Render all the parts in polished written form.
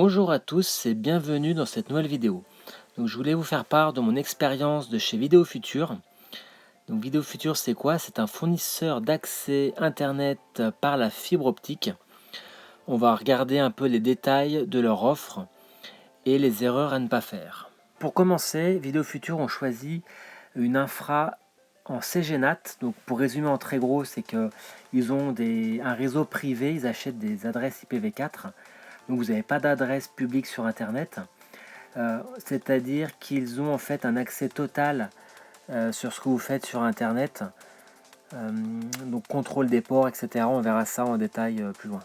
Bonjour à tous et bienvenue dans cette nouvelle vidéo. Je voulais vous faire part de mon expérience de chez Vidéo Futur. Donc Vidéo Futur, c'est quoi? C'est un fournisseur d'accès internet par la fibre optique. On va regarder un peu les détails de leur offre et les erreurs à ne pas faire. Pour commencer, Vidéo Futur ont choisi une infra en CGNAT. Donc pour résumer en très gros, c'est qu'ils ont un réseau privé, ils achètent des adresses IPv4. Donc vous n'avez pas d'adresse publique sur Internet. C'est-à-dire qu'ils ont en fait un accès total sur ce que vous faites sur Internet. Donc contrôle des ports, etc. On verra ça en détail plus loin.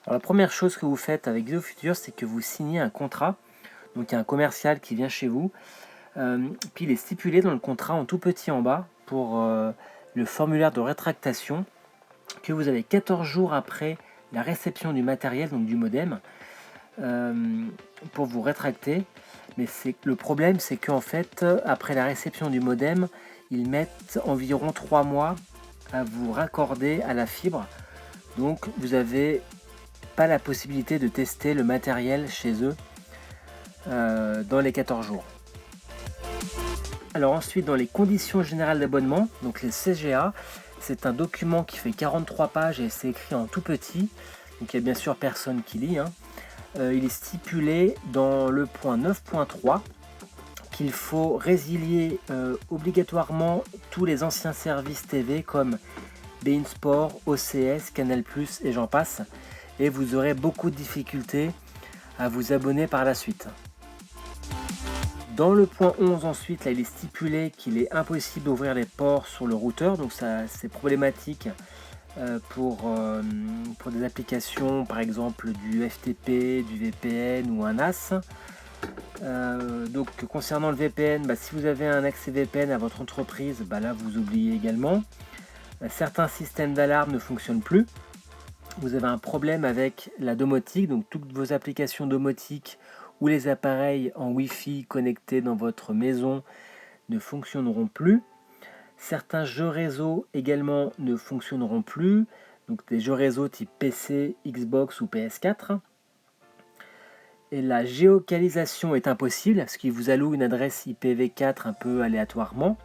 Alors, la première chose que vous faites avec Vidéo Futur, c'est que vous signez un contrat. Donc il y a un commercial qui vient chez vous. Puis il est stipulé dans le contrat en tout petit en bas pour le formulaire de rétractation que vous avez 14 jours après la réception du matériel, donc du modem, pour vous rétracter. Mais le problème, c'est qu'en fait, après la réception du modem, ils mettent environ 3 mois à vous raccorder à la fibre. Donc vous n'avez pas la possibilité de tester le matériel chez eux dans les 14 jours. Alors ensuite, dans les conditions générales d'abonnement, donc les CGA, c'est un document qui fait 43 pages et c'est écrit en tout petit. Donc il n'y a bien sûr personne qui lit. Il est stipulé dans le point 9.3 qu'il faut résilier obligatoirement tous les anciens services TV comme beIN Sport, OCS, Canal+, et j'en passe. Et vous aurez beaucoup de difficultés à vous abonner par la suite. Dans le point 11 ensuite, là, il est stipulé qu'il est impossible d'ouvrir les ports sur le routeur. Donc ça, c'est problématique pour des applications, par exemple du FTP, du VPN ou un NAS. Donc concernant le VPN, si vous avez un accès VPN à votre entreprise, là vous oubliez également. Certains systèmes d'alarme ne fonctionnent plus. Vous avez un problème avec la domotique, donc toutes vos applications domotiques ou les appareils en Wi-Fi connectés dans votre maison ne fonctionneront plus. Certains jeux réseau également ne fonctionneront plus, donc des jeux réseau type PC, Xbox ou PS4. Et la géolocalisation est impossible, parce qu'il vous alloue une adresse IPv4 un peu aléatoirement.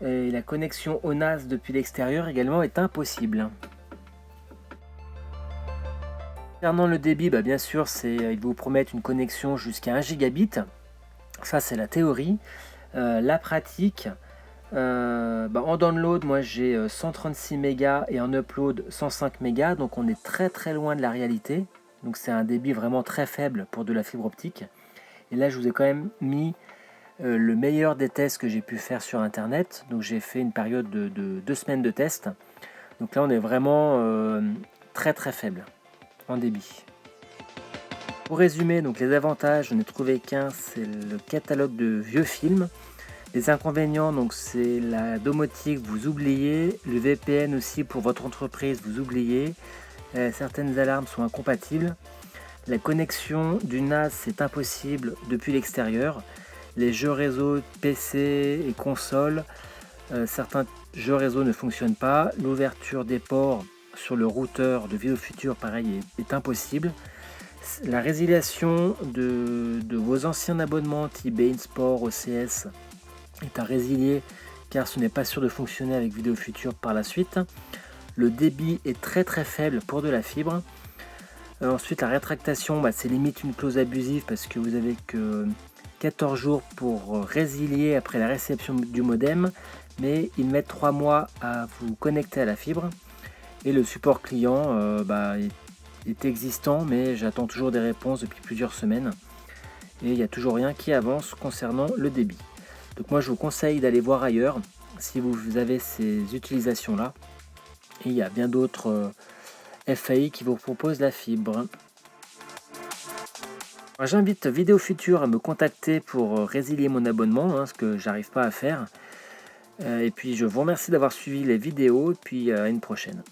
Et la connexion au NAS depuis l'extérieur également est impossible. Concernant le débit, bien sûr, ils vous promettent une connexion jusqu'à 1 gigabit. Ça, c'est la théorie. La pratique, en download, moi j'ai 136 mégas et en upload 105 mégas. Donc on est très très loin de la réalité. Donc c'est un débit vraiment très faible pour de la fibre optique. Et là, je vous ai quand même mis le meilleur des tests que j'ai pu faire sur Internet. Donc j'ai fait une période de 2 semaines de test. Donc là, on est vraiment très très faible en débit. Pour résumer, donc les avantages, je n'ai trouvé qu'un, c'est le catalogue de vieux films. Les inconvénients, donc c'est la domotique, vous oubliez. Le VPN aussi pour votre entreprise, vous oubliez. Certaines alarmes sont incompatibles. La connexion du NAS, c'est impossible depuis l'extérieur. Les jeux réseau PC et console, certains jeux réseau ne fonctionnent pas. L'ouverture des ports sur le routeur de Vidéo Futur, pareil, est impossible. La résiliation de vos anciens abonnements type beIN Sport, OCS est à résilier car ce n'est pas sûr de fonctionner avec Vidéo Futur par la suite. Le débit est très très faible pour de la fibre. Ensuite, la rétractation, c'est limite une clause abusive parce que vous avez que 14 jours pour résilier après la réception du modem, mais ils mettent 3 mois à vous connecter à la fibre. Et le support client est existant, mais j'attends toujours des réponses depuis plusieurs semaines. Et il n'y a toujours rien qui avance concernant le débit. Donc moi je vous conseille d'aller voir ailleurs si vous avez ces utilisations-là. Et il y a bien d'autres FAI qui vous proposent la fibre. J'invite Vidéo Futur à me contacter pour résilier mon abonnement, ce que j'arrive pas à faire. Et puis je vous remercie d'avoir suivi les vidéos, et puis à une prochaine.